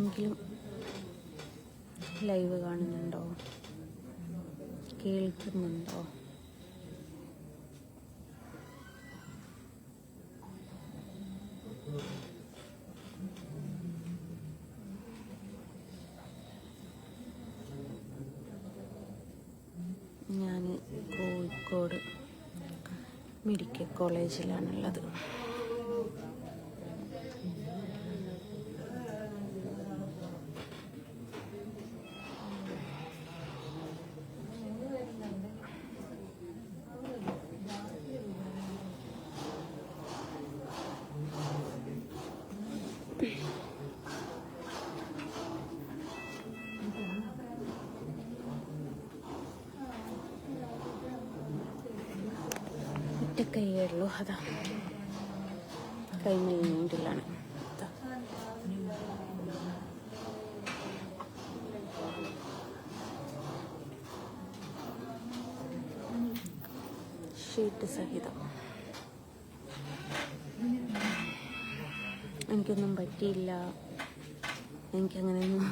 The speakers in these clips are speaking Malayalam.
ആരെങ്കിലും ലൈവ് കാണുന്നുണ്ടോ, കേൾക്കുന്നുണ്ടോ? ഞാൻ കോഴിക്കോട് മെഡിക്കൽ കോളേജിലാണുള്ളത്. കൈയേ ഉള്ളൂ, അതാ കൈ മെയിൻ്റിലാണ്. ഷീറ്റ് സഹിതം. എനിക്കൊന്നും പറ്റിയില്ല, എനിക്കങ്ങനെയൊന്നും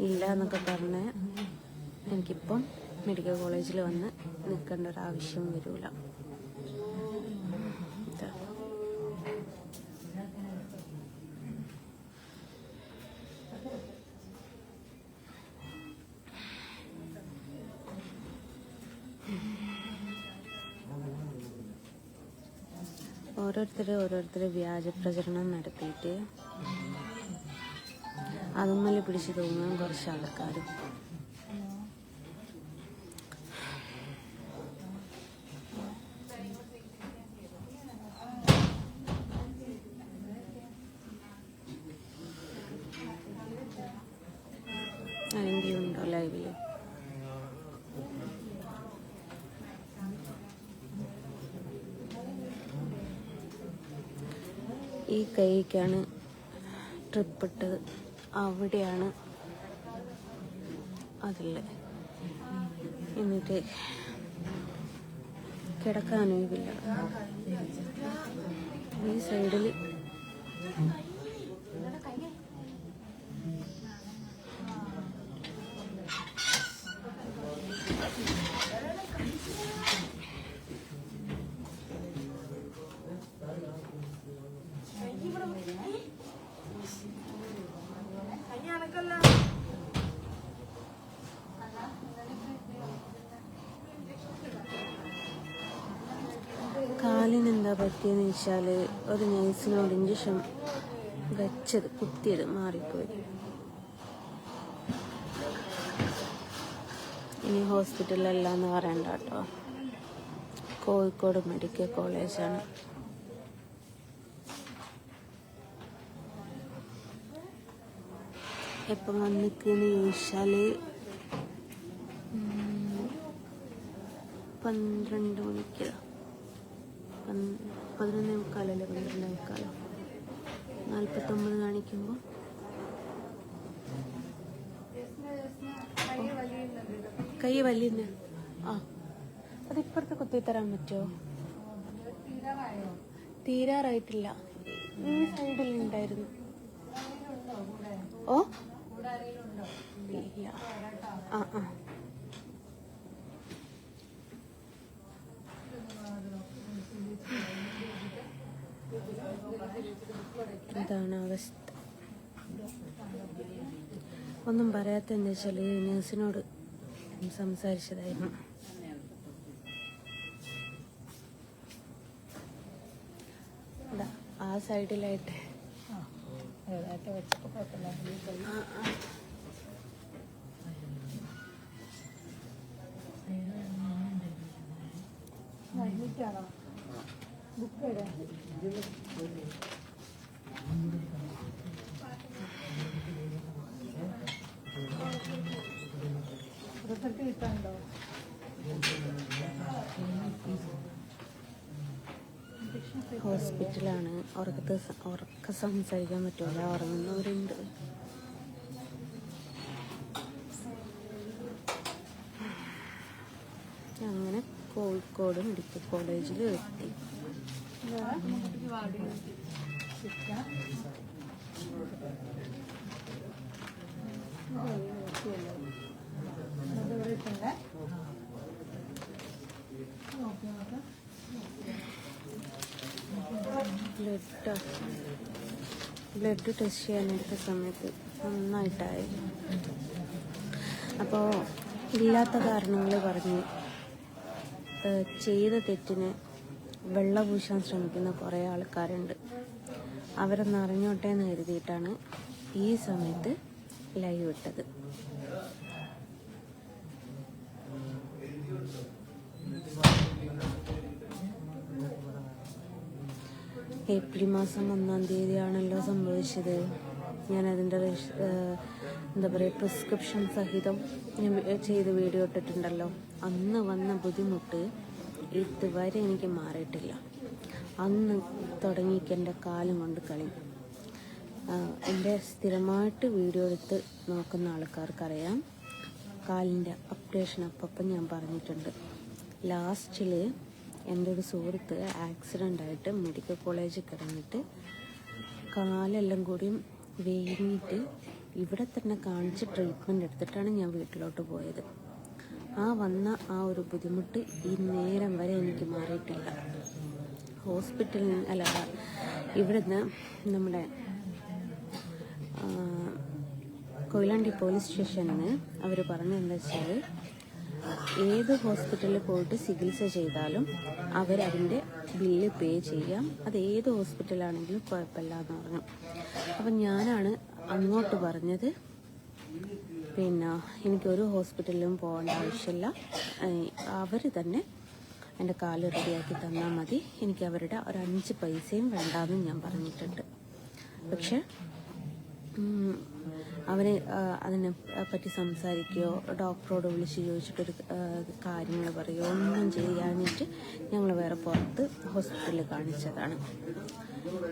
ഇല്ല എന്നൊക്കെ പറഞ്ഞ് എനിക്കിപ്പം മെഡിക്കൽ കോളേജിൽ വന്ന് നിൽക്കേണ്ട ഒരാവശ്യം വരില്ല. ഓരോരുത്തർ വ്യാജ പ്രചരണം നടത്തിയിട്ട് അതുമ്മല് പിടിച്ചു തൂങ്ങാൻ കുറച്ച് ആൾക്കാരും. ആരെങ്കിലും ഉണ്ടോ ലൈവില്? ഈ കൈക്കാണ് ട്രിപ്പിട്ടത്, അവിടെയാണ് അതില്ല. എന്നിട്ട് കിടക്കാനൊഴിവില്ല. ഈ സൈഡിൽ കാലിന് എന്താ പറ്റിയെന്ന് വെച്ചാൽ ഒരു നഴ്സിനോട് ഇഞ്ചക്ഷൻ കുത്തിയത് മാറിപ്പോയി. ഇനി ഹോസ്പിറ്റലല്ല എന്ന് പറയണ്ട കേട്ടോ, കോഴിക്കോട് മെഡിക്കൽ കോളേജാണ്. എപ്പം വന്നിക്കെന്ന് ചോദിച്ചാൽ 12 മണിക്ക്, 11:45 അല്ലേ, 12:45, 49 കാണിക്കുമ്പോൾ കൈ വലിയുന്ന. ആ, അതിപ്പുറത്ത് കുത്തിത്തരാൻ പറ്റുമോ? തീരാറായിട്ടില്ല, ഈ സൈഡിലുണ്ടായിരുന്നു. ഓ ഇല്ല. ആ ആ ഇതാണ് അവസ്ഥ. ഒന്നും പറയാത്ത എന്താ വെച്ചാൽ നഴ്സിനോട് സംസാരിച്ചതായിരുന്നു. ആ സൈഡിലായിട്ട് ഹോസ്പിറ്റലാണ്. ഉറക്ക സംസാരിക്കാൻ പറ്റില്ല, ഉറങ്ങുന്നവരുണ്ട്. അങ്ങനെ കോഴിക്കോട് മെഡിക്കൽ കോളേജിൽ എത്തി. ബ്ലഡ് ടെസ്റ്റ് ചെയ്യാനെടുത്ത സമയത്ത് നന്നായിട്ടായി. അപ്പോൾ ഇല്ലാത്ത കാരണങ്ങൾ പറഞ്ഞ് ചെയ്ത തെറ്റിന് വെള്ള പൂശാൻ ശ്രമിക്കുന്ന കുറേ ആൾക്കാരുണ്ട്. അവരൊന്ന് അറിഞ്ഞോട്ടെ എന്ന് കരുതിയിട്ടാണ് ഈ സമയത്ത് ലൈവ് ഇട്ടത്. ഏപ്രിൽ മാസം 1-ാം തീയതിയാണല്ലോ സംഭവിച്ചത്. ഞാനതിൻ്റെ എന്താ പറയുക പ്രിസ്ക്രിപ്ഷൻ സഹിതം ചെയ്ത് വീഡിയോ ഇട്ടിട്ടുണ്ടല്ലോ. അന്ന് വന്ന ബുദ്ധിമുട്ട് ഇതുവരെ എനിക്ക് മാറിയിട്ടില്ല. അന്ന് തുടങ്ങിയിട്ട് എൻ്റെ കാലം കൊണ്ട് കളി. എൻ്റെ സ്ഥിരമായിട്ട് വീഡിയോ എടുത്ത് നോക്കുന്ന ആൾക്കാർക്കറിയാം, കാലിൻ്റെ അപ്ഡേഷൻ അപ്പം ഞാൻ പറഞ്ഞിട്ടുണ്ട്. ലാസ്റ്റിൽ എൻ്റെ ഒരു സുഹൃത്ത് ആക്സിഡൻ്റായിട്ട് മെഡിക്കൽ കോളേജിൽ കിടന്നിട്ട് കാലെല്ലാം കൂടിയും വീങ്ങിയിട്ട് ഇവിടെ തന്നെ കാണിച്ച് ട്രീറ്റ്മെൻറ്റ് എടുത്തിട്ടാണ് ഞാൻ വീട്ടിലോട്ട് പോയത്. വന്ന ആ ഒരു ബുദ്ധിമുട്ട് ഈ നേരം വരെ എനിക്ക് മാറിയിട്ടില്ല. ഹോസ്പിറ്റലിൽ ഇവിടുന്ന് നമ്മുടെ കൊയിലാണ്ടി പോലീസ് സ്റ്റേഷനിൽ നിന്ന് അവർ പറഞ്ഞതെന്താ വെച്ചാൽ, ഏത് ഹോസ്പിറ്റലിൽ പോയിട്ട് ചികിത്സ ചെയ്താലും അവരതിൻ്റെ ബില്ല് പേ ചെയ്യാം, അത് ഏത് ഹോസ്പിറ്റലാണെങ്കിലും കുഴപ്പമില്ല എന്ന് പറഞ്ഞു. അപ്പം ഞാനാണ് അങ്ങോട്ട് പറഞ്ഞത്, പിന്നെ എനിക്കൊരു ഹോസ്പിറ്റലിലും പോകേണ്ട ആവശ്യമില്ല, അവർ തന്നെ എൻ്റെ കാല് റെഡിയാക്കി തന്നാൽ മതി, എനിക്ക് അവരുടെ ഒരു 5 പൈസയും വേണ്ടാന്ന് ഞാൻ പറഞ്ഞിട്ടുണ്ട്. പക്ഷെ അവർ അതിനെ പറ്റി സംസാരിക്കുകയോ ഡോക്ടറോട് വിളിച്ച് ചോദിച്ചിട്ടൊരു കാര്യങ്ങൾ പറയുകയോ ഒന്നും ചെയ്യാനിട്ട് ഞങ്ങൾ വേറെ പുറത്ത് ഹോസ്പിറ്റലിൽ കാണിച്ചതാണ്.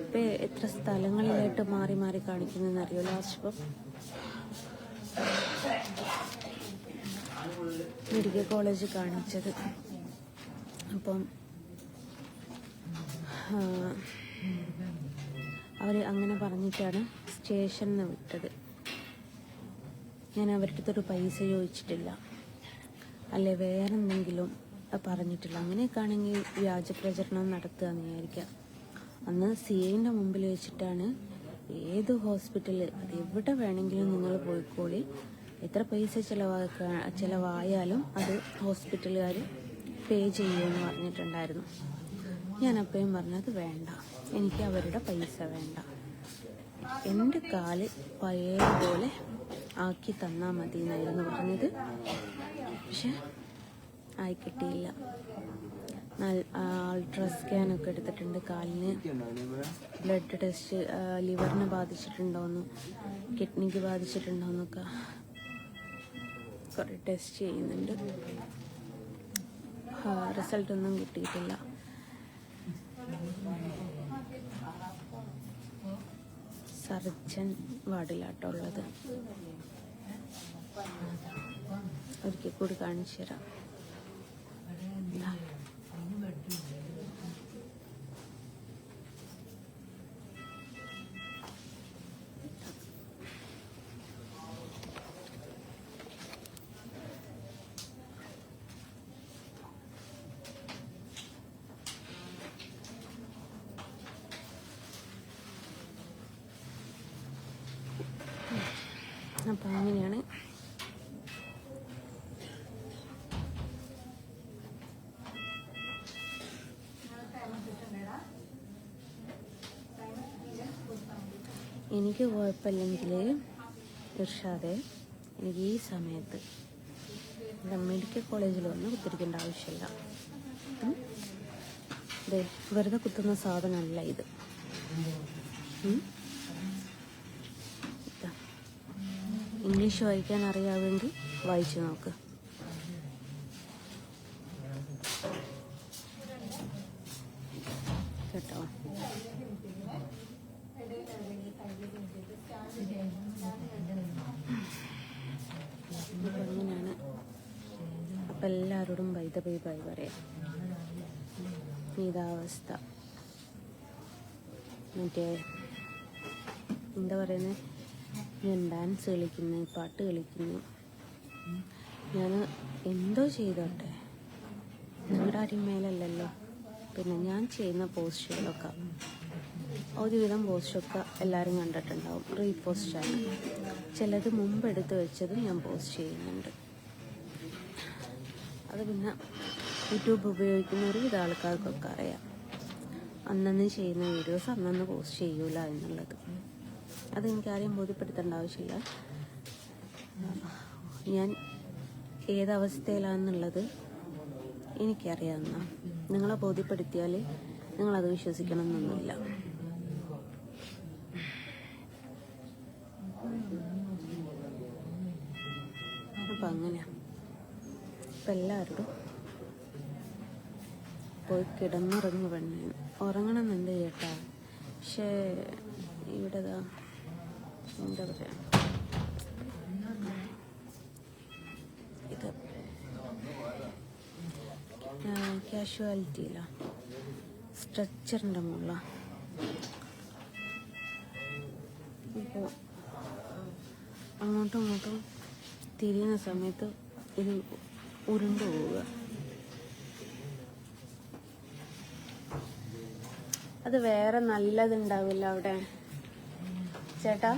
ഇപ്പം എത്ര സ്ഥലങ്ങളിലായിട്ട് മാറി മാറി കാണിക്കുന്നതെന്ന് അറിയോ. ലാസ്റ്റ് ഇപ്പം മെഡിക്കൽ കോളേജ് കാണിച്ചത്. അപ്പം അവർ അങ്ങനെ പറഞ്ഞിട്ടാണ് സ്റ്റേഷനിൽ നിന്ന് വിട്ടത്. ഞാൻ അവരുടെ അടുത്തൊരു പൈസ ചോദിച്ചിട്ടില്ല, അല്ലെ വേറെ എന്തെങ്കിലും പറഞ്ഞിട്ടില്ല. അങ്ങനെയൊക്കെ ആണെങ്കിൽ വ്യാജ പ്രചരണം നടത്തുക എന്ന് വിചാരിക്കുക. അന്ന് CIന്റെ മുമ്പിൽ വെച്ചിട്ടാണ് ഏത് ഹോസ്പിറ്റലിൽ അത് എവിടെ വേണമെങ്കിലും നിങ്ങൾ പോയിക്കോളി, എത്ര പൈസ ചിലവായാലും അത് ഹോസ്പിറ്റലുകാർ പേ ചെയ്യുമെന്ന് പറഞ്ഞിട്ടുണ്ടായിരുന്നു. ഞാൻ അപ്പോഴും പറഞ്ഞത് വേണ്ട, എനിക്ക് അവരുടെ പൈസ വേണ്ട, എൻ്റെ കാല് പഴയതുപോലെ ആക്കി തന്നാൽ മതി എന്നായിരുന്നു പറഞ്ഞത്. പക്ഷെ ആയി കിട്ടിയില്ല. അൾട്രാസ്കാനൊക്കെ എടുത്തിട്ടുണ്ട് കാലിന്. ബ്ലഡ് ടെസ്റ്റ് ലിവറിനെ ബാധിച്ചിട്ടുണ്ടോയെന്നും കിഡ്നിക്ക് ബാധിച്ചിട്ടുണ്ടോയെന്നൊക്കെ കുറേ ടെസ്റ്റ് ചെയ്യുന്നുണ്ട്. റിസൾട്ടൊന്നും കിട്ടിയിട്ടില്ല. സർജൻ വാർഡിലാട്ടോ ഉള്ളത്. ഒരിക്കൽ കൂടി കാണിച്ചു തരാം. അപ്പം അങ്ങനെയാണ്. എനിക്ക് കുഴപ്പമില്ലെങ്കിൽ ഇർഷാദെ, എനിക്ക് ഈ സമയത്ത് മെഡിക്കൽ കോളേജിൽ വന്ന് കുത്തിരിക്കേണ്ട ആവശ്യമില്ല. വെറുതെ കുത്തുന്ന സാധനമല്ല ഇത്. ഇംഗ്ലീഷ് വായിക്കാൻ അറിയാമെങ്കിൽ വായിച്ചു നോക്ക്. കേട്ടോ? അങ്ങനെയാണ്. അപ്പം എല്ലാവരോടും ബൈ പറയാം. ഇതാവസ്ഥ. മറ്റേ എന്താ പറയുന്നത്, ഞാൻ ഡാൻസ് കളിക്കുന്നു, പാട്ട് കളിക്കുന്നു, ഞാൻ എന്തോ ചെയ്തോട്ടെ, നിങ്ങളുടെ ആരും മേലല്ലല്ലോ. പിന്നെ ഞാൻ ചെയ്യുന്ന പോസ്റ്റുകളൊക്കെ ഒരുവിധം പോസ്റ്റൊക്കെ എല്ലാവരും കണ്ടിട്ടുണ്ടാവും, റീപോസ്റ്റാണ്. ചിലത് മുമ്പ് എടുത്ത് വെച്ചതും ഞാൻ പോസ്റ്റ് ചെയ്യുന്നുണ്ട്. അത് പിന്നെ യൂട്യൂബ് ഉപയോഗിക്കുന്ന ഒരുവിധ ആൾക്കാർക്കൊക്കെ അറിയാം, അന്നന്ന് ചെയ്യുന്ന വീഡിയോസ് അന്നന്ന് പോസ്റ്റ് ചെയ്യൂല എന്നുള്ളത്. അതെനിക്കാരെയും ബോധ്യപ്പെടുത്തേണ്ട ആവശ്യമില്ല. ഞാൻ ഏതവസ്ഥയിലാണെന്നുള്ളത് എനിക്കറിയാവുന്ന, നിങ്ങളെ ബോധ്യപ്പെടുത്തിയാൽ നിങ്ങളത് വിശ്വസിക്കണം എന്നൊന്നുമില്ല. അപ്പം അങ്ങനെയാണ്. ഇപ്പം എല്ലാവരോടും പോയി കിടന്നുറങ്ങു പെണ്ണേ, ഉറങ്ങണമെന്നുണ്ട് ചേട്ടാ. പക്ഷേ ഇവിടെ എന്താ പറയുക, ഇത് കാഷ്വാലിറ്റിയില്ല, സ്ട്രെച്ചറിൻ്റെ മുകളിലാണ്. ഇപ്പോൾ അങ്ങോട്ടും ഇങ്ങോട്ടും തിരിയുന്ന സമയത്ത് ഇത് ഉരുണ്ടു പോവുക. അത് വേറെ നല്ലതുണ്ടാവില്ല അവിടെ ചേട്ടാ.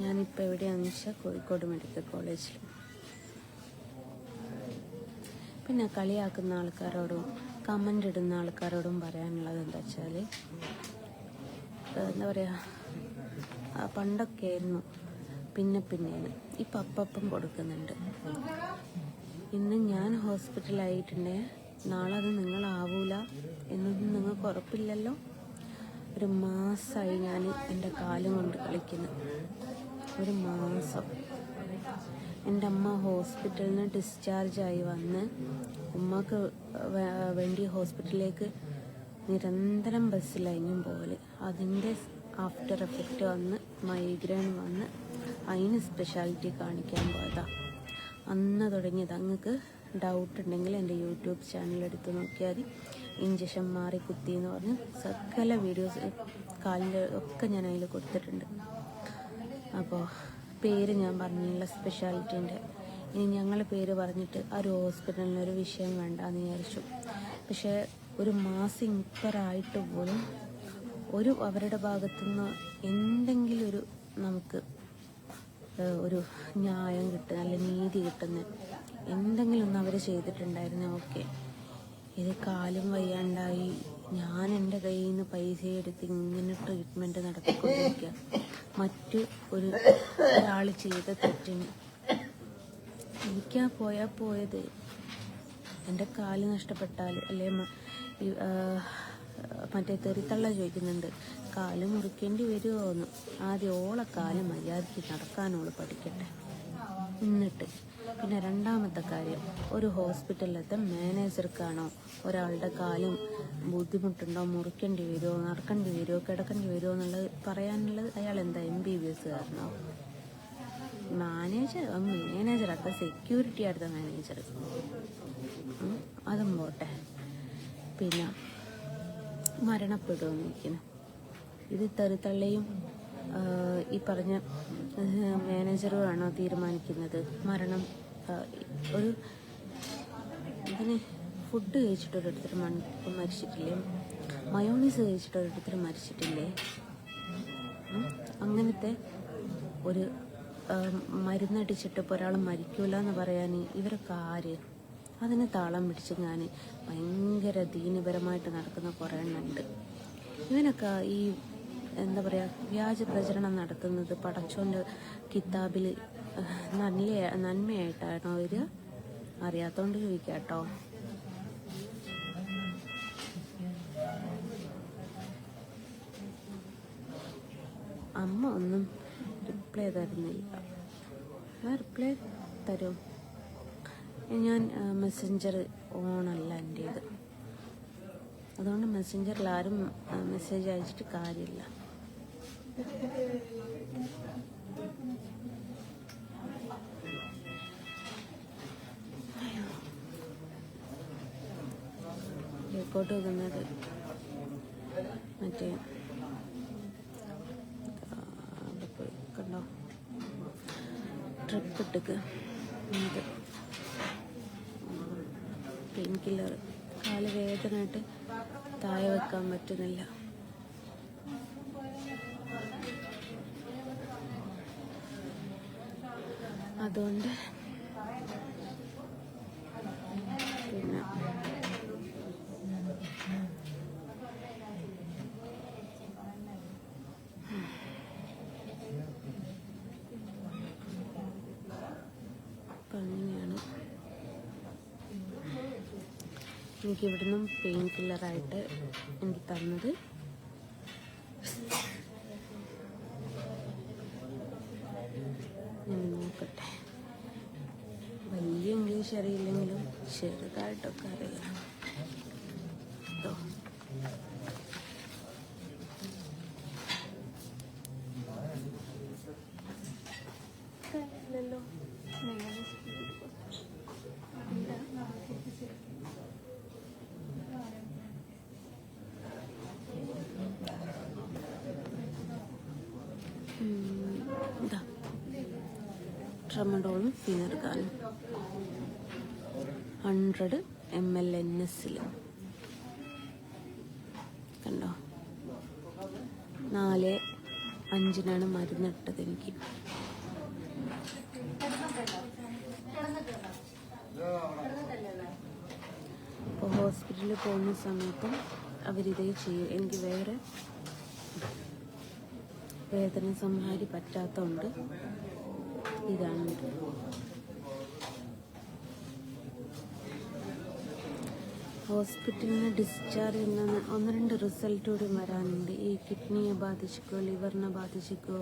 ഞാനിപ്പോൾ എവിടെയാണെന്ന് വെച്ചാൽ കോഴിക്കോട് മെഡിക്കൽ കോളേജിൽ. പിന്നെ കളിയാക്കുന്ന ആൾക്കാരോടും കമൻ്റ് ഇടുന്ന ആൾക്കാരോടും പറയാനുള്ളത് എന്താ വെച്ചാൽ, എന്താ പറയുക, പണ്ടൊക്കെ ആയിരുന്നു പിന്നെയാണ്, ഇപ്പം അപ്പം കൊടുക്കുന്നുണ്ട്. ഇന്ന് ഞാൻ ഹോസ്പിറ്റലായിട്ടുണ്ടെങ്കിൽ നാളെ അത് നിങ്ങളാവൂല എന്നൊന്നും നിങ്ങൾക്ക് ഉറപ്പില്ലല്ലോ. ഒരു മാസമായി ഞാൻ എൻ്റെ കാലും കൊണ്ട് കളിക്കുന്നു, ഒരു മാസം. എൻ്റെ അമ്മ ഹോസ്പിറ്റലിൽ നിന്ന് ഡിസ്ചാർജായി വന്ന് ഉമ്മക്ക് വേണ്ടി ഹോസ്പിറ്റലിലേക്ക് നിരന്തരം ബസ്സിലായിരിക്കും പോലെ. അതിൻ്റെ ആഫ്റ്റർ എഫക്റ്റ് വന്ന് മൈഗ്രെയിൻ വന്ന് അതിന് സ്പെഷ്യാലിറ്റി കാണിക്കാൻ പോയതാണ്. അന്ന് തുടങ്ങിയത്. അങ്ങക്ക് ഡൗട്ട് ഉണ്ടെങ്കിൽ എൻ്റെ യൂട്യൂബ് ചാനൽ എടുത്ത് നോക്കിയാൽ മതി. ഇഞ്ചക്ഷൻ മാറി കുത്തി എന്ന് പറഞ്ഞ് സകല വീഡിയോസ് കാലിൻ്റെ ഒക്കെ ഞാൻ അതിൽ കൊടുത്തിട്ടുണ്ട്. അപ്പോൾ പേര് ഞാൻ പറഞ്ഞില്ല സ്പെഷ്യാലിറ്റീൻ്റെ. ഇനി ഞങ്ങൾ പേര് പറഞ്ഞിട്ട് ആ ഒരു ഹോസ്പിറ്റലിനൊരു വിഷയം വേണ്ടെന്ന് വിചാരിച്ചു. പക്ഷേ ഒരു മാസം ഇപ്പറായിട്ട് പോലും ഒരു അവരുടെ ഭാഗത്തുനിന്ന് എന്തെങ്കിലും ഒരു നമുക്ക് ഒരു ന്യായം കിട്ടുന്ന അല്ലെ നീതി കിട്ടുന്ന എന്തെങ്കിലും ഒന്ന് അവർ ചെയ്തിട്ടുണ്ടായിരുന്നു. ഓക്കെ, ഇത് കാലും വയ്യാണ്ടായി ഞാൻ എൻ്റെ കയ്യിൽ നിന്ന് പൈസ എടുത്ത് ഇങ്ങനെ ട്രീറ്റ്മെൻറ്റ് നടത്തിക്കൊണ്ടിരിക്കുക. മറ്റ് ഒരാൾ ചെയ്ത തെറ്റിന് എനിക്കാ പോയത്. എൻ്റെ കാല് നഷ്ടപ്പെട്ടാൽ അല്ലെ മറ്റേ തെറിത്തള്ള ചോദിക്കുന്നുണ്ട്, കാല് മുറിക്കേണ്ടി വരുമോ എന്ന്. ആദ്യം ഓളെ കാല് മര്യാദയ്ക്ക് നടക്കാനോള് പഠിക്കട്ടെ. എന്നിട്ട് പിന്നെ രണ്ടാമത്തെ കാര്യം, ഒരു ഹോസ്പിറ്റലിലത്തെ മാനേജർക്കാണോ ഒരാളുടെ കാലും ബുദ്ധിമുട്ടുണ്ടോ, മുറിക്കേണ്ടി വരുമോ, നടക്കേണ്ടി വരുമോ, കിടക്കേണ്ടി വരുമോ എന്നുള്ളത് പറയാനുള്ളത്? അയാൾ എന്താ MBBS കാരനോ? മാനേജർ അടുത്ത സെക്യൂരിറ്റി അടുത്ത മാനേജർ, അതും പോട്ടെ. പിന്നെ മരണപ്പെടുമെന്ന് ഇരിക്കുന്നു. ഇത് തെറിത്തള്ളയും ഈ പറഞ്ഞ മാനേജറുമാണോ തീരുമാനിക്കുന്നത് മരണം? ഒരു ഇതിന് ഫുഡ് കഴിച്ചിട്ടൊരിടത്തിൽ മരിച്ചിട്ടില്ലേ? മയോണീസ് കഴിച്ചിട്ടൊരിടത്തിൽ മരിച്ചിട്ടില്ലേ? അങ്ങനത്തെ ഒരു മരുന്നടിച്ചിട്ട് ഇപ്പോൾ ഒരാൾ മരിക്കൂല എന്ന് പറയാൻ ഇവരൊക്കെ ആര്? അതിന് താളം പിടിച്ച് ഞാൻ ഭയങ്കര ദീനപരമായിട്ട് നടക്കുന്ന കുറേ എണ്ണമുണ്ട്. ഇവനൊക്കെ ഈ എന്താ പറയുക, വ്യാജ പ്രചരണം നടത്തുന്നത് പടച്ചോൻ്റെ കിതാബിൽ നന്മയായിട്ടാണോ വരിക? അറിയാത്തോണ്ട് ചോദിക്കാം കേട്ടോ. അമ്മ ഒന്നും റിപ്ലൈ തരുന്നില്ല. റിപ്ലൈ തരും. ഞാൻ മെസ്സഞ്ചർ ഓണല്ല എൻ്റേത്, അതുകൊണ്ട് മെസ്സഞ്ചറിൽ ആരും മെസ്സേജ് അയച്ചിട്ട് കാര്യമില്ല. വർക്കൗട്ട് വെക്കുന്നത്. മറ്റേ അവിടെ പോയി കണ്ടോ, ട്രിപ്പ് ഇട്ടക്ക് ഇത് പെയിൻ കില്ലർ. കാല് വേദനയായിട്ട് താഴെ വെക്കാൻ പറ്റുന്നില്ല. അതുകൊണ്ട് പിന്നെ അങ്ങനെയാണ് എനിക്ക് ഇവിടുന്നും പെയിൻ കില്ലറായിട്ട് എനിക്ക് തന്നത്. ഞാൻ നോക്കട്ടെ. വലിയ ഇംഗ്ലീഷ് അറിയില്ലെങ്കിലും ചെറുതായിട്ടൊക്കെ അറിയാം. ട്രമഡോളും ഫിനർഗാനും 100 ml/NS കണ്ടോ. 4:05 മരുന്നിട്ടത് എനിക്ക്. ഇപ്പോൾ ഹോസ്പിറ്റലിൽ പോകുന്ന സമയത്തും അവരിതേ ചെയ്യും. എനിക്ക് വേറെ വേദന സംഹാരി പറ്റാത്തതുകൊണ്ട് ഇതാണ്. ഹോസ്പിറ്റലിൽ നിന്ന് ഡിസ്ചാർജ് ചെയ്യുന്ന 1-2 റിസൾട്ട് കൂടി വരാനുണ്ട്. ഈ കിഡ്നിയെ ബാധിച്ചിക്കോ ലിവറിനെ ബാധിച്ചിക്കോ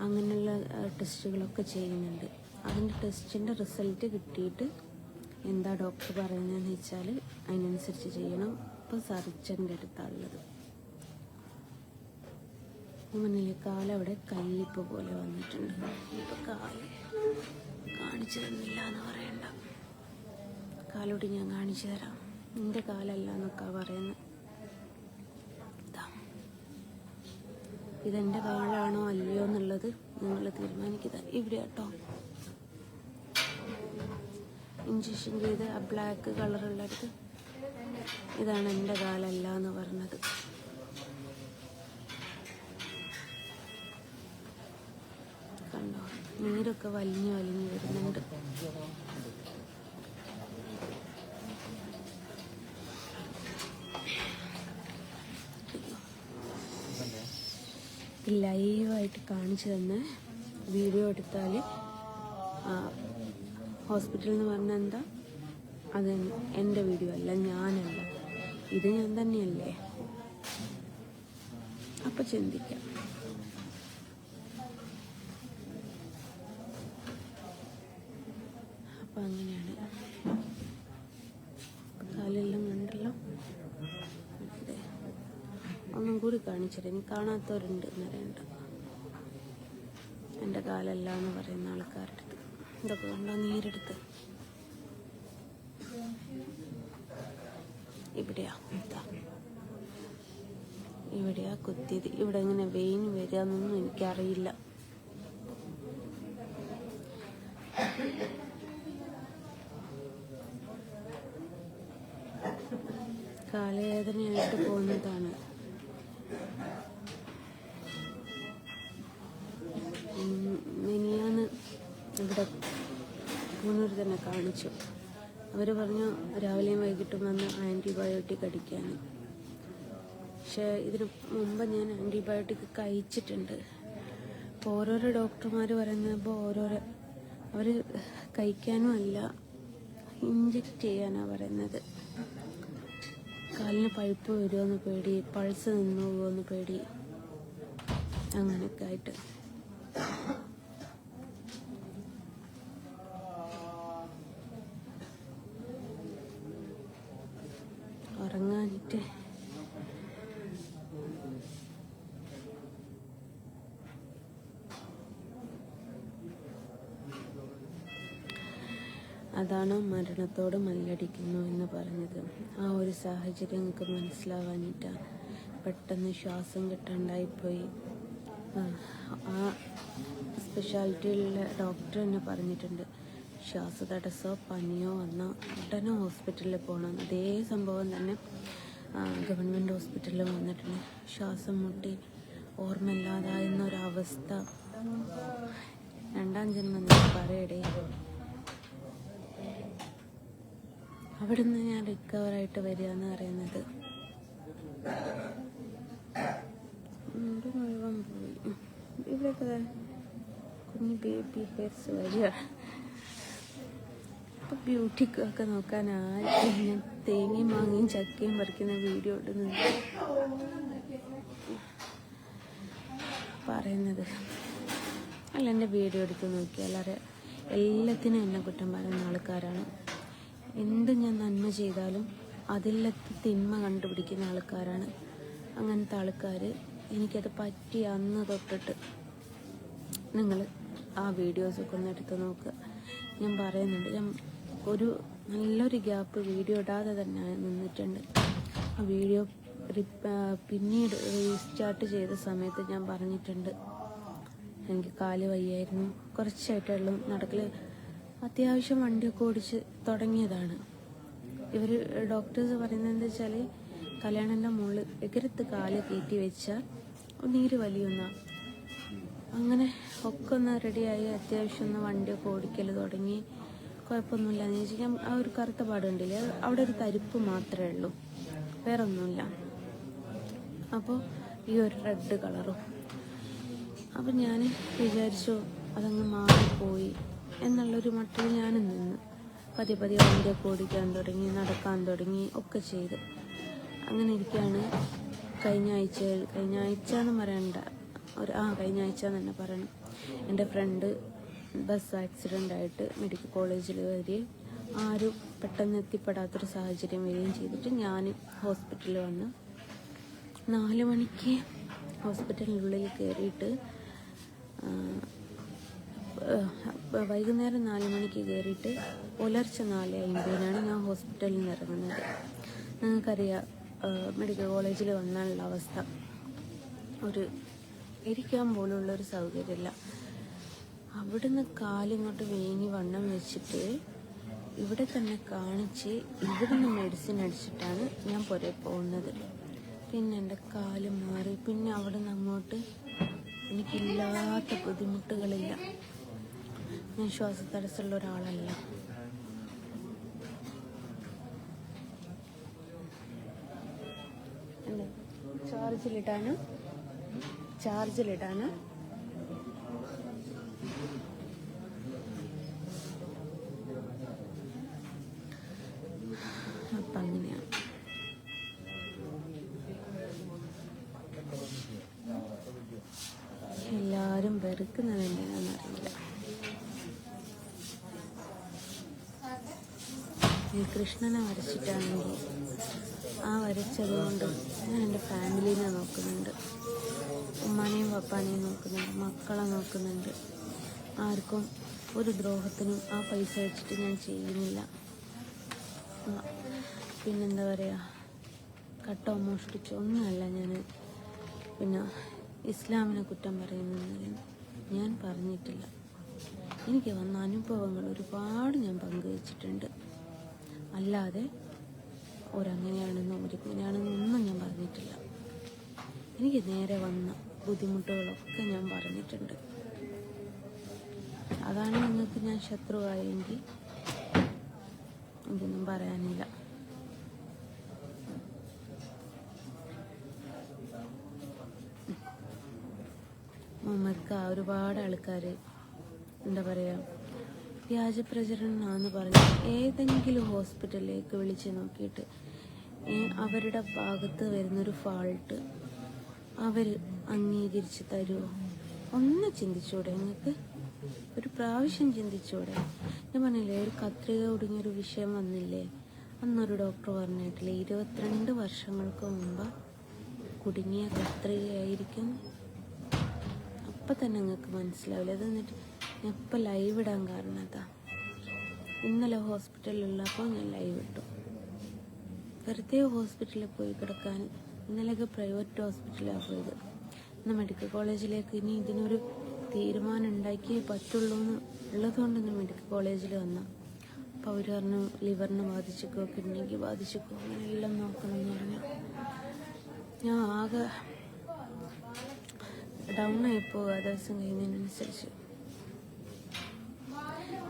അങ്ങനെയുള്ള ടെസ്റ്റുകളൊക്കെ ചെയ്യുന്നുണ്ട്. അതിൻ്റെ ടെസ്റ്റിൻ്റെ റിസൾട്ട് കിട്ടിയിട്ട് എന്താ ഡോക്ടർ പറയുന്നതെന്ന് വെച്ചാൽ അതിനനുസരിച്ച് ചെയ്യണം. ഇപ്പോൾ സർജൻ്റെ അടുത്താണുള്ളത്. മുന്നിലെ കാലവിടെ കല്ലിപ്പ് പോലെ വന്നിട്ടുണ്ട്. ഇപ്പം കാല് കാണിച്ചു തന്നില്ല എന്ന് പറയണ്ട. കാലോട് ഞാൻ കാണിച്ചു തരാം. നിന്റെ കാലല്ല എന്നൊക്കെ പറയുന്നത്. ഇതെൻ്റെ കാലാണോ അല്ലയോ എന്നുള്ളത് നിങ്ങൾ തീരുമാനിക്കുക. ഇവിടെ കേട്ടോ ഇഞ്ചക്ഷൻ ചെയ്ത് ആ ബ്ലാക്ക് കളറുള്ളടുത്ത് ഇതാണ് എൻ്റെ കാലല്ല എന്ന് പറഞ്ഞത്. കണ്ടോ, നീരൊക്കെ വലിഞ്ഞു വരുന്നുണ്ട്. ലൈവായിട്ട് കാണിച്ചു തന്നെ വീഡിയോ എടുത്താൽ ഹോസ്പിറ്റലിൽ നിന്ന് പറഞ്ഞാൽ എന്താ, അത് എൻ്റെ വീഡിയോ അല്ല, ഞാനല്ല, ഇത് ഞാൻ തന്നെയല്ലേ. അപ്പം ചിന്തിക്കാം. അപ്പം അങ്ങനെയാണ്. കാലെല്ലാം കണ്ടല്ലോ. ഒന്നും കൂടി കാണിച്ചിട്ട് ഇനി കാണാത്തവരുണ്ട് എന്നറിയണ്ട. എൻ്റെ കാലല്ല എന്ന് പറയുന്ന ആൾക്കാരുടെ അടുത്ത് ഇതൊക്കെ കണ്ടോ, നീരെടുത്ത് ഇവിടെയാ കുത്തിയത്. ഇവിടെ എങ്ങനെ വെയിൻ വരിക എന്നൊന്നും എനിക്കറിയില്ല. കാലവേദനയായിട്ട് പോകുന്നതാണ്. മിനിയാന്ന് ഇവിടെ മൂന്നൂർ തന്നെ കാണിച്ചു. അവർ പറഞ്ഞു രാവിലെയും വൈകിട്ടും വന്ന് ആൻറ്റിബയോട്ടിക് അടിക്കാൻ. പക്ഷേ ഇതിന് മുമ്പ് ഞാൻ ആൻറ്റിബയോട്ടിക് കഴിച്ചിട്ടുണ്ട്. അപ്പോൾ ഓരോരോ ഡോക്ടർമാർ പറയുമ്പോൾ അവർ കഴിക്കാനും അല്ല, ഇഞ്ചെക്റ്റ് ചെയ്യാനാണ് പറയുന്നത്. കാലിന് പഴുപ്പ് വരുമോയെന്ന് പേടി, പൾസ് നിന്ന് പോകുമെന്ന് പേടി, അങ്ങനെയൊക്കെ ആയിട്ട്. ഉറങ്ങാനിട്ട് അതാണോ മരണത്തോട് മല്ലടിക്കുന്നു എന്ന് പറഞ്ഞത്? ആ ഒരു സാഹചര്യം നിങ്ങൾക്ക് മനസ്സിലാവാനിട്ടാണ്. പെട്ടെന്ന് ശ്വാസം കിട്ടാണ്ടായിപ്പോയി. ആ സ്പെഷ്യാലിറ്റിയിലുള്ള ഡോക്ടർ തന്നെ പറഞ്ഞിട്ടുണ്ട്, ശ്വാസതടസ്സമോ പനിയോ വന്നാൽ ഉടനെ ഹോസ്പിറ്റലിൽ പോകണം. അതേ സംഭവം തന്നെ ഗവൺമെൻറ് ഹോസ്പിറ്റലിൽ വന്നിട്ടുണ്ട്. ശ്വാസം മുട്ടി ഓർമ്മയില്ലാതായെന്നൊരവസ്ഥ. രണ്ടാം ജന്മം ഞാൻ പറയടേ. അവിടുന്ന് ഞാൻ റിക്കവറായിട്ട് വരിക എന്ന് പറയുന്നത് മുഴുവൻ പോയി. ഇവിടെയൊക്കെ കുഞ്ഞ് ബേബി ഹെയർസ് വരിക. ഇപ്പം ബ്യൂട്ടിക്കൊക്കെ നോക്കാൻ ആരും ഞാൻ തേങ്ങയും മാങ്ങയും ചക്കയും പറിക്കുന്ന വീഡിയോ ഇടുന്നത് പറയുന്നത് അല്ല. എൻ്റെ വീഡിയോ എടുത്ത് നോക്കിയാൽ എല്ലാത്തിനും എന്നെ കുറ്റം പറയുന്ന ആൾക്കാരാണ്. എന്ത് ഞാൻ നന്മ ചെയ്താലും അതിലത്തെ തിന്മ കണ്ടുപിടിക്കുന്ന ആൾക്കാരാണ്. അങ്ങനത്തെ ആൾക്കാർ എനിക്കത് പറ്റിയ അന്ന് തൊട്ടിട്ട് നിങ്ങൾ ആ വീഡിയോസൊക്കെ ഒന്ന് എടുത്ത് നോക്കുക. ഞാൻ പറയുന്നുണ്ട്, ഞാൻ ഒരു നല്ലൊരു ഗ്യാപ്പ് വീഡിയോ ഇടാതെ തന്നെ നിന്നിട്ടുണ്ട്. ആ വീഡിയോ പിന്നീട് റീസ്റ്റാർട്ട് ചെയ്ത സമയത്ത് ഞാൻ പറഞ്ഞിട്ടുണ്ട്, എനിക്ക് കാല് വയ്യായിരുന്നു, കുറച്ചായിട്ടുള്ളൂ നടക്കൽ. അത്യാവശ്യം വണ്ടിയൊക്കെ ഓടിച്ച് തുടങ്ങിയതാണ്. ഇവർ ഡോക്ടേഴ്സ് പറയുന്നത് എന്താ വെച്ചാൽ, കല്യാണൻ്റെ മുകളിൽ എകരത്ത് കാല് കയറ്റി വെച്ചാൽ നീര് വലിയുന്ന. അങ്ങനെ ഒക്കെ ഒന്ന് റെഡിയായി അത്യാവശ്യം ഒന്ന് വണ്ടിയൊക്കെ ഓടിക്കൽ തുടങ്ങി. കുഴപ്പമൊന്നുമില്ല എന്ന് ചോദിച്ചാൽ ആ ഒരു കറുത്ത പാടുണ്ടില്ലേ, അവിടെ ഒരു തരിപ്പ് മാത്രമേ ഉള്ളൂ, വേറെ ഒന്നുമില്ല. അപ്പോൾ ഈ ഒരു റെഡ് കളറും. അപ്പം ഞാൻ വിചാരിച്ചു അതങ്ങ് മാറിപ്പോയി എന്നുള്ളൊരു മട്ടിൽ ഞാനും നിന്ന് പതിയെ വണ്ടിയൊക്കെ ഓടിക്കാൻ തുടങ്ങി, നടക്കാൻ തുടങ്ങി, ഒക്കെ ചെയ്ത്. അങ്ങനെ ഇരിക്കുകയാണ് കഴിഞ്ഞ ആഴ്ച എന്ന് പറയണ്ട, കഴിഞ്ഞ ആഴ്ച എന്ന് തന്നെ പറയണം, എൻ്റെ ഫ്രണ്ട് ബസ് ആക്സിഡൻ്റായിട്ട് മെഡിക്കൽ കോളേജിൽ വരികയും ആരും പെട്ടെന്ന് എത്തിപ്പെടാത്തൊരു സാഹചര്യം വരികയും ചെയ്തിട്ട് ഞാൻ ഹോസ്പിറ്റലിൽ വന്ന് 4 മണിക്ക് ഹോസ്പിറ്റലിനുള്ളിൽ കയറിയിട്ട് വൈകുന്നേരം 4 മണിക്ക് കയറിയിട്ട് പുലർച്ചെ 4:50 ഞാൻ ഹോസ്പിറ്റലിൽ നിന്ന് ഇറങ്ങുന്നത്. നിങ്ങൾക്കറിയാം മെഡിക്കൽ കോളേജിൽ വന്നാലുള്ള അവസ്ഥ. ഒരു ഇരിക്കാൻ പോലുള്ളൊരു സൗകര്യമില്ല. അവിടുന്ന് കാലിങ്ങോട്ട് വേങ്ങി വണ്ണം വെച്ചിട്ട് ഇവിടെ തന്നെ കാണിച്ച് ഇവിടുന്ന് മെഡിസിൻ അടിച്ചിട്ടാണ് ഞാൻ പുറകെ പോകുന്നത്. പിന്നെ എൻ്റെ കാല് മാറി. പിന്നെ അവിടെ നിന്ന് അങ്ങോട്ട് എനിക്കില്ലാത്ത ബുദ്ധിമുട്ടുകളില്ല. ഞാൻ ശ്വാസതടസ്സമുള്ള ഒരാളല്ല. ചാർജിലിടാണ് അപ്പം അങ്ങനെയാണ്. എല്ലാവരും വെറുക്കുന്നത് എന്തിനാണെന്നറിയില്ല. ഈ കൃഷ്ണനെ വരച്ചിട്ടാണെങ്കിൽ ആ വരച്ചത് കൊണ്ട് ഞാൻ എൻ്റെ ഫാമിലീനെ നോക്കുന്നുണ്ട്, ഉമ്മാനെയും പപ്പാനെയും നോക്കുന്നുണ്ട്, മക്കളെ നോക്കുന്നുണ്ട്. ആർക്കും ഒരു ദ്രോഹത്തിനും ആ പൈസ വെച്ചിട്ട് ഞാൻ ചെയ്യുന്നില്ല. പിന്നെന്താ പറയുക, കട്ടോ മോഷ്ടിച്ചോ ഒന്നുമല്ല ഞാൻ. പിന്നെ ഇസ്ലാമിനെ കുറ്റം പറയുന്നതിന് ഞാൻ പറഞ്ഞിട്ടില്ല. എനിക്ക് വന്ന അനുഭവങ്ങൾ ഒരുപാട് ഞാൻ പങ്കുവച്ചിട്ടുണ്ട്. അല്ലാതെ ഒരങ്ങനെയാണെന്നോ ഒരിങ്ങനെയാണെന്നൊന്നും ഞാൻ പറഞ്ഞിട്ടില്ല. എനിക്ക് നേരെ വന്ന ബുദ്ധിമുട്ടുകളൊക്കെ ഞാൻ പറഞ്ഞിട്ടുണ്ട്. അതാണ് നിങ്ങൾക്ക് ഞാൻ ശത്രുവായെങ്കിൽ എനിക്കൊന്നും പറയാനില്ല. ഒരുപാട് ആൾക്കാർ എന്താ പറയുക, വ്യാജ പ്രചരണമാണെന്ന് പറഞ്ഞ് ഏതെങ്കിലും ഹോസ്പിറ്റലിലേക്ക് വിളിച്ച് നോക്കിയിട്ട് അവരുടെ ഭാഗത്ത് വരുന്നൊരു ഫാൾട്ട് അവർ അംഗീകരിച്ച് തരുമോ? ഒന്ന് ചിന്തിച്ചൂടെ നിങ്ങൾക്ക്? ഒരു പ്രാവശ്യം ചിന്തിച്ചൂടെ? ഞാൻ പറഞ്ഞില്ലേ, ഒരു കത്രിക ഒടുങ്ങിയൊരു വിഷയം വന്നില്ലേ, അന്നൊരു ഡോക്ടർ പറഞ്ഞിട്ടില്ലേ 22 വർഷങ്ങൾക്ക് മുമ്പ് കുടുങ്ങിയ കത്രികയായിരിക്കും. അപ്പം തന്നെ നിങ്ങൾക്ക് മനസ്സിലാവില്ല. അത് എന്നിട്ട് ഞാൻ ഇപ്പം ലൈവ് ഇടാൻ കാരണം അതാ. ഇന്നലെ ഹോസ്പിറ്റലിലുള്ളപ്പോൾ ഞാൻ ലൈവ് ഇട്ടു. വെറുതെ ഹോസ്പിറ്റലിൽ പോയി കിടക്കാൻ. ഇന്നലെയൊക്കെ പ്രൈവറ്റ് ഹോസ്പിറ്റലാണ് പോയത്. ഇന്ന് മെഡിക്കൽ കോളേജിലേക്ക് ഇനി ഇതിനൊരു തീരുമാനം ഉണ്ടാക്കിയേ പറ്റുള്ളൂ എന്ന് ഉള്ളതുകൊണ്ട് ഇന്ന് മെഡിക്കൽ കോളേജിൽ വന്ന. അപ്പോൾ അവർ പറഞ്ഞു ലിവറിന് ബാധിച്ചിക്കോ കിഡ്നിക്ക് ബാധിച്ചിക്കോ അങ്ങനെ എല്ലാം നോക്കണം എന്ന് പറഞ്ഞു. ഞാൻ ആകെ ഡൗൺ ആയിപ്പോവുക ദിവസം കഴിയുന്നതിനനുസരിച്ച്.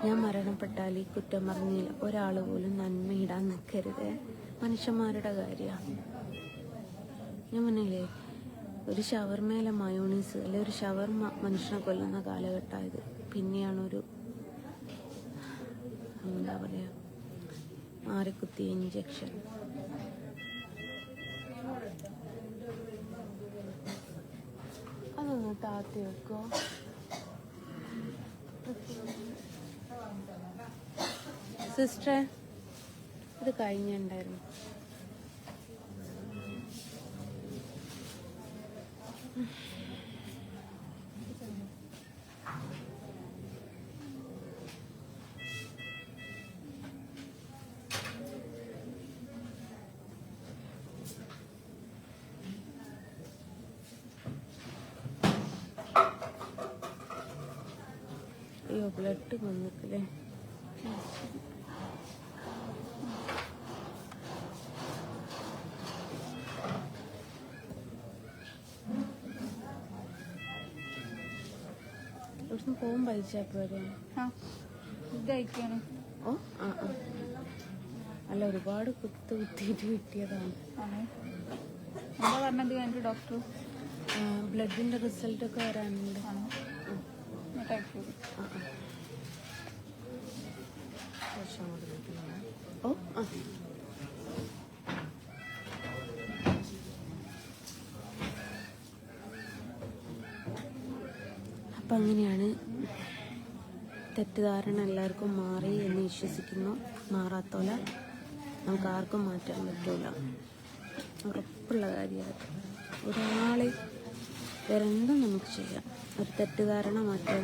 ഞാൻ മരണപ്പെട്ടാൽ ഈ കുറ്റം പറഞ്ഞില്ല ഒരാൾ പോലും നന്മയിടാൻ നിൽക്കരുത്. മനുഷ്യന്മാരുടെ കാര്യമാണ്. ഞാൻ പറഞ്ഞില്ലേ, ഒരു ഷവർമയിലെ മയോണീസ് അല്ലെ ഒരു ഷവർമ മനുഷ്യനെ കൊല്ലുന്ന കാലഘട്ടമായത്. പിന്നെയാണ് എന്താ പറയുക, മാറിക്കുത്തിയ ഇഞ്ചക്ഷൻ. അതൊന്ന് താത്തി വെക്കോ. സിസ്റ്ററെ, ഇത് കഴിഞ്ഞുണ്ടായിരുന്നു. അയ്യോ, ബ്ലഡ് വന്നിട്ടില്ലേ. ഇവിടുന്ന് പോകുമ്പോൾ അയച്ചാൽ പോരെ? ഓ ആ ആ അല്ല, ഒരുപാട് കുത്തിയിട്ട് കിട്ടിയതാണ്. എന്താ പറഞ്ഞത് ഡോക്ടർ? ബ്ലഡിന്റെ റിസൾട്ട് ഒക്കെ വരാനുണ്ട്. ഓ ആ അപ്പം അങ്ങനെയാണ്. തെറ്റിദ്ധാരണ എല്ലാവർക്കും മാറി എന്ന് വിശ്വസിക്കുന്നു. മാറാത്തോല നമുക്ക് ആർക്കും മാറ്റാൻ പറ്റില്ല. ഉറപ്പുള്ള കാര്യമാണ്. ഒരാളെ വേറെന്തും നമുക്ക് ചെയ്യാം. ഒരു തെറ്റിദ്ധാരണ മാറ്റാൻ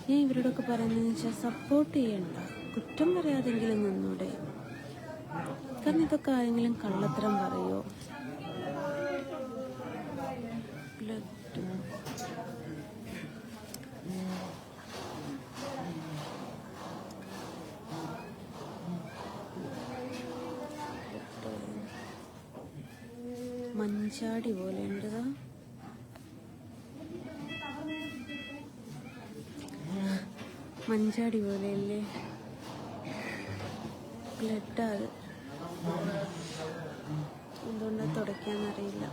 ഞാൻ ഇവരോടൊക്കെ പറയുന്നതെന്ന് വെച്ചാൽ സപ്പോർട്ട് ചെയ്യണ്ട, കുറ്റം പറയാതെങ്കിലും നിന്നൂടെ. കാരണം ഇതൊക്കെ ആരെങ്കിലും കള്ളത്തരം പറയോ? മഞ്ചാടി പോലെ ഉണ്ടതാ. മഞ്ചാടി പോലെയല്ലേ ബ്ലഡ്. അത് എന്തുകൊണ്ടാ തുടയ്ക്കാന്നറിയില്ല.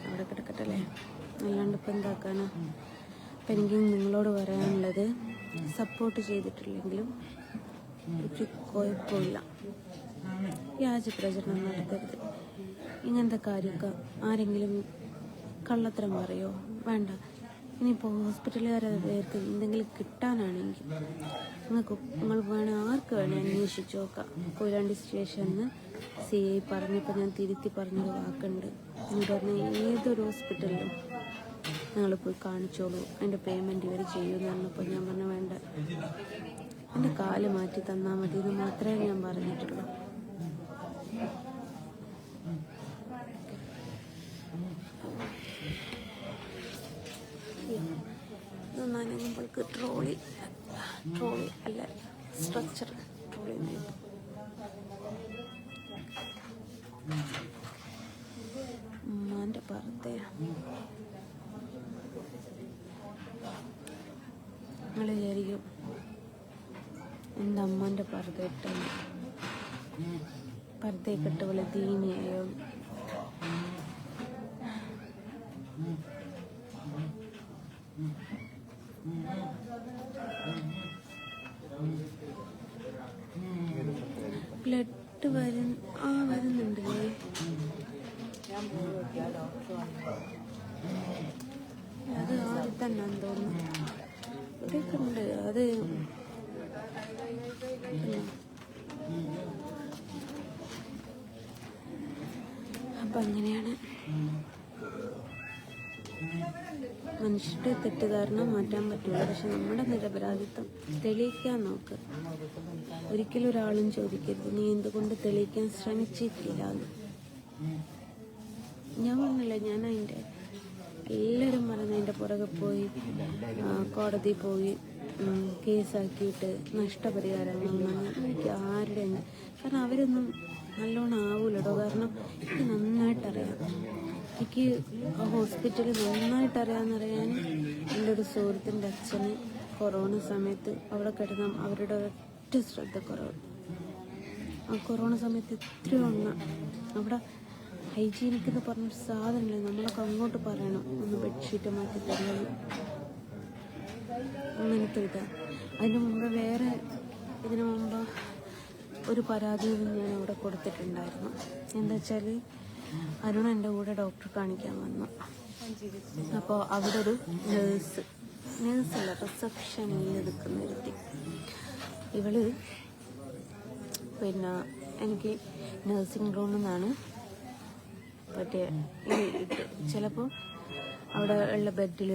അവിടെ കിടക്കട്ടല്ലേ, അല്ലാണ്ട് ഇപ്പം എന്താക്കാനാ. അപ്പം എനിക്ക് നിങ്ങളോട് പറയാനുള്ളത്, സപ്പോർട്ട് ചെയ്തിട്ടില്ലെങ്കിലും ഒരു കുഴപ്പമില്ല. വ്യാജ പ്രചരണം നടത്തരുത്. ഇങ്ങനത്തെ കാര്യമൊക്കെ ആരെങ്കിലും കള്ളത്തരം പറയോ? വേണ്ട. ഇനിയിപ്പോൾ ഹോസ്പിറ്റലുകാർക്ക് എന്തെങ്കിലും കിട്ടാനാണെങ്കിൽ നിങ്ങൾ വേണേൽ ആർക്ക് വേണേൽ അന്വേഷിച്ച് നോക്കാം. കൊയിലാണ്ടി സ്റ്റേഷനിൽ CI പറഞ്ഞപ്പോൾ ഞാൻ തിരുത്തി പറഞ്ഞൊരു വാക്കുണ്ട്. എന്ന് പറഞ്ഞാൽ ഏതൊരു ഹോസ്പിറ്റലിലും നിങ്ങൾ പോയി കാണിച്ചോളൂ, അതിൻ്റെ പേയ്മെൻറ്റ് ഇവർ ചെയ്യുമെന്ന് പറഞ്ഞപ്പോൾ ഞാൻ പറഞ്ഞു വേണ്ട, എൻ്റെ കാല് മാറ്റി തന്നാൽ മതി എന്ന് മാത്രമേ ഞാൻ പറഞ്ഞിട്ടുള്ളൂ. നമ്മൾക്ക് ട്രോളി അല്ല, സ്ട്രക്ചർ ട്രോളി ഉമ്മാൻ്റെ പറത്തയാണ്. നിങ്ങൾ വിചാരിക്കും എൻ്റെ അമ്മൻ്റെ പർദ്ദയിട്ടാണ്, പർദ്ദയൊക്കെ ഇട്ട് പോലെ ദീനിയായോ. ബ്ലഡ് വരുന്നുണ്ടല്ലേ. അത് ആദ്യം തന്നെ തോന്നുന്നു ഇവിടെയൊക്കെ ഉണ്ട്. അത് അപ്പം അങ്ങനെയാണ്. മനുഷ്യരുടെ തെറ്റിദ്ധാരണ മാറ്റാൻ പറ്റില്ല, പക്ഷെ നമ്മുടെ നിരപരാധിത്വം തെളിയിക്കാൻ നോക്ക്. ഒരിക്കലും ഒരാളും ചോദിക്കരുത് നീ എന്തുകൊണ്ട് തെളിയിക്കാൻ ശ്രമിച്ചിട്ടില്ല എന്ന്. ഞാൻ പറഞ്ഞില്ല, ഞാൻ അതിൻ്റെ എല്ലാവരും പറഞ്ഞതിൻ്റെ പുറകെ പോയി കോടതി പോയി കേസാക്കിയിട്ട് നഷ്ടപരിഹാരം വാങ്ങാൻ എനിക്ക് ആരുടെ, കാരണം അവരൊന്നും നല്ലോണം ആവൂലടോ. കാരണം എനിക്ക് നന്നായിട്ടറിയാം, എനിക്ക് ഹോസ്പിറ്റലിൽ നന്നായിട്ടറിയാമെന്നറിയാൻ എൻ്റെ ഒരു സുഹൃത്തിൻ്റെ അച്ഛന് കൊറോണ സമയത്ത് അവിടെ കിടന്ന അവരുടെ ഒറ്റ ശ്രദ്ധക്കുറവ്. ആ കൊറോണ സമയത്ത് എത്രയോ അവിടെ ഹൈജീനിക് എന്ന് പറഞ്ഞൊരു സാധനമില്ല. നമ്മളൊക്കെ അങ്ങോട്ട് പറയണം ഒന്ന് ബെഡ്ഷീറ്റ് മാറ്റി തരണം, അങ്ങനത്തെ ഇതാണ്. അതിന് മുമ്പ് ഇതിനു മുമ്പ് ഒരു പരാതി ഞാൻ അവിടെ കൊടുത്തിട്ടുണ്ടായിരുന്നു. എന്താ വെച്ചാൽ അരുൺ എൻ്റെ കൂടെ ഡോക്ടർ കാണിക്കാൻ വന്നു. അപ്പോൾ അവിടെ ഒരു നേഴ്സല്ല, റിസപ്ഷനിൽ നിൽക്കുന്ന ഒരുത്തി. ഇവള് പിന്നെ എനിക്ക് നഴ്സിംഗ് റൂമിൽ നിന്നാണ് മറ്റേ ചിലപ്പോൾ അവിടെ ഉള്ള ബെഡിൽ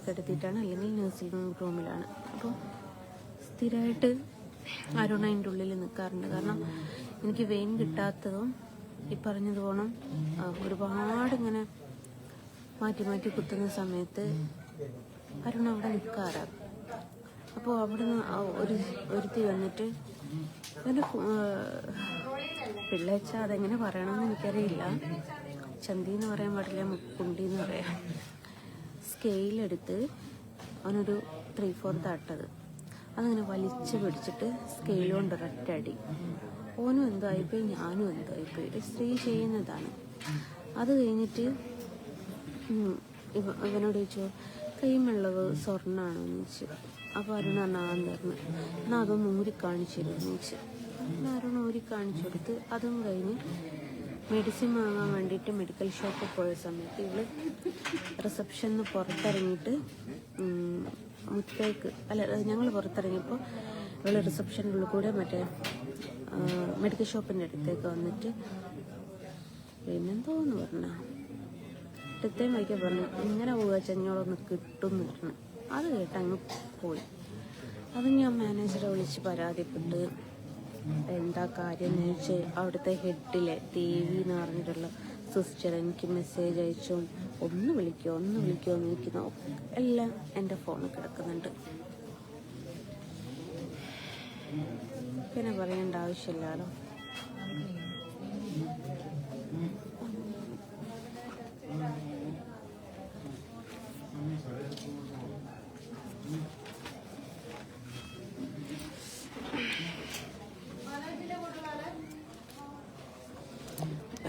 കിടത്തിയിട്ടാണ്, അല്ലെങ്കിൽ നഴ്സിംഗ് റൂമിലാണ്. അപ്പോൾ സ്ഥിരമായിട്ട് അരുൺ അതിൻ്റെ ഉള്ളിൽ നിൽക്കാറുണ്ട്. കാരണം എനിക്ക് വെയിൻ കിട്ടാത്തതും ഈ പറഞ്ഞതുപോലെ ഒരുപാട് ഇങ്ങനെ മാറ്റി മാറ്റി കുത്തുന്ന സമയത്ത് അരുൺ അവിടെ നിൽക്കാറാണ്. അപ്പോൾ അവിടെ നിന്ന് ഒരുത്തി വന്നിട്ട് എൻ്റെ പിള്ളേച്ച അതെങ്ങനെ പറയണമെന്ന് എനിക്കറിയില്ല, ചന്തി എന്ന് പറയാൻ പാടില്ല, മുക്കുണ്ടി എന്ന് പറയാം. സ്കെയിലെടുത്ത് അവനൊരു 3/4 ആട്ടത് അതങ്ങനെ വലിച്ചു പിടിച്ചിട്ട് സ്കെയിൽ കൊണ്ട് ഒരൊറ്റടി. ഓനും എന്തോ ആയിപ്പോയി, ഞാനും എന്തോ ആയിപ്പോയി. സ്ത്രീ ചെയ്യുന്നതാണ്. അത് കഴിഞ്ഞിട്ട് ഇവനോട് ചോദിച്ചു കൈമുള്ളത് സ്വർണ്ണമാണോ എന്ന് ചോദിച്ചു. അപ്പോൾ അരുൺ പറഞ്ഞാന്ന് പറഞ്ഞു, എന്നാൽ അതൊന്ന് ഊരി കാണിച്ചു തരുമെന്ന് ചോദിച്ചു. അരുൺ ഊരി കാണിച്ചു കൊടുത്ത് അതും കഴിഞ്ഞ് മെഡിസിൻ വാങ്ങാൻ വേണ്ടിയിട്ട് മെഡിക്കൽ ഷോപ്പിൽ പോയ സമയത്ത് ഇവള് റിസപ്ഷനിൽ നിന്ന് പുറത്തിറങ്ങിയിട്ട് മുറ്റേക്ക് ഞങ്ങൾ പുറത്തിറങ്ങിയപ്പോൾ ഇവള് റിസപ്ഷനുള്ളിൽ കൂടെ മറ്റേ മെഡിക്കൽ ഷോപ്പിൻ്റെ അടുത്തേക്ക് വന്നിട്ട് പിന്നെന്തോന്ന് പറഞ്ഞ അടുത്തേം വൈകി പറഞ്ഞു ഇങ്ങനെ പോവുക ചെഞ്ഞോളൊന്ന് കിട്ടും എന്ന് പറഞ്ഞു. അത് കേട്ട് അങ്ങ് പോയി. അത് ഞാൻ മാനേജറെ വിളിച്ച് പരാതിപ്പെട്ട് എന്താ കാര്യം എന്ന് ചോദിച്ച് അവിടുത്തെ ഹെഡിലെ ദേവി എന്ന് പറഞ്ഞിട്ടുള്ള സിസ്റ്റർ എനിക്ക് മെസ്സേജ് അയച്ചു, ഒന്ന് വിളിക്കുമോ എന്ന് ചോദിക്കുന്നു. എല്ലാം എൻ്റെ ഫോണിൽ കിടക്കുന്നുണ്ട്. പിന്നെ പറയേണ്ട ആവശ്യമില്ലല്ലോ.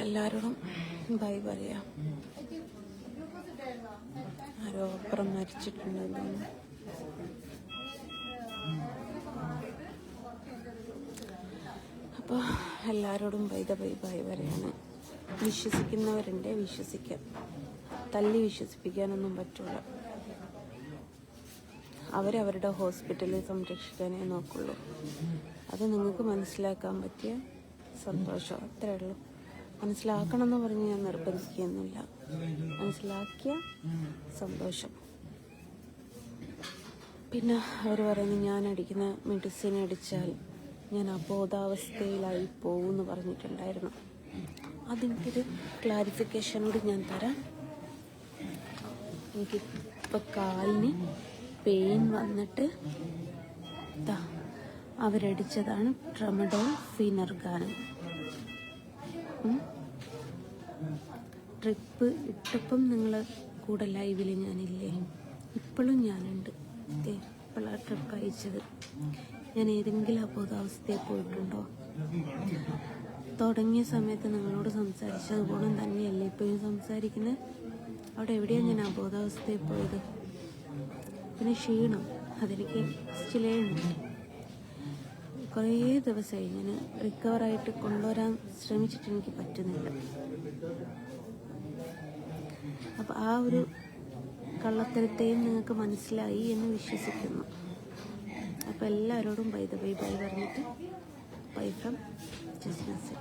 എല്ലാവരോടും ബൈ പറയാം. ആരോ അപ്പുറം മരിച്ചിട്ടുണ്ടെന്ന്. അപ്പോൾ എല്ലാവരോടും ബൈ പറയാണ്. വിശ്വസിക്കുന്നവരുണ്ട്, വിശ്വസിക്കാം. തല്ലി വിശ്വസിപ്പിക്കാനൊന്നും പറ്റില്ല. അവരവരുടെ ഹോസ്പിറ്റലിൽ സംരക്ഷിക്കാനേ നോക്കുള്ളൂ. അത് നിങ്ങൾക്ക് മനസ്സിലാക്കാൻ പറ്റിയ സന്തോഷം, അത്രേ ഉള്ളൂ. മനസ്സിലാക്കണം എന്ന് പറഞ്ഞ് ഞാൻ നിർബന്ധിക്കുകയൊന്നുമില്ല. മനസ്സിലാക്കിയ സന്തോഷം. പിന്നെ അവർ പറയുന്നത് ഞാൻ അടിക്കുന്ന മെഡിസിൻ അടിച്ചാൽ ഞാൻ അബോധാവസ്ഥയിലായി പോകുമെന്ന് പറഞ്ഞിട്ടുണ്ടായിരുന്നു. അതിൻ്റെയൊരു ക്ലാരിഫിക്കേഷൻ കൂടി ഞാൻ തരാം. എനിക്കിപ്പോൾ കാലിന് പെയിൻ വന്നിട്ട് അവരടിച്ചതാണ് ട്രമഡോൾ ഫിനർഗാൻ. ട്രിപ്പ് ഇട്ടപ്പം നിങ്ങൾ കൂടെ ലൈവിൽ ഞാനില്ലേ, ഇപ്പോഴും ഞാനുണ്ട്. ഇപ്പോഴാണ് ട്രിപ്പ് അയച്ചത്. ഞാൻ ഏതെങ്കിലും അബോധാവസ്ഥയിൽ പോയിട്ടുണ്ടോ? തുടങ്ങിയ സമയത്ത് നിങ്ങളോട് സംസാരിച്ചത് ഗുണം തന്നെയല്ലേ ഇപ്പോഴും സംസാരിക്കുന്നത്? അവിടെ എവിടെയാണ് ഞാൻ അബോധാവസ്ഥയിൽ പോയത്? പിന്നെ ക്ഷീണം, അതെനിക്ക് സ്റ്റിലുണ്ട്. കുറേ ദിവസമായി ഞാൻ റിക്കവറായിട്ട് കൊണ്ടുവരാൻ ശ്രമിച്ചിട്ട് എനിക്ക് പറ്റുന്നില്ല. അപ്പം ആ ഒരു കള്ളത്തരത്തെയും നിങ്ങൾക്ക് മനസ്സിലായി എന്ന് വിശ്വസിക്കുന്നു. അപ്പോൾ എല്ലാവരോടും ബൈ പറഞ്ഞിട്ട് ബൈ ഫ്രം ജസ്നസ്.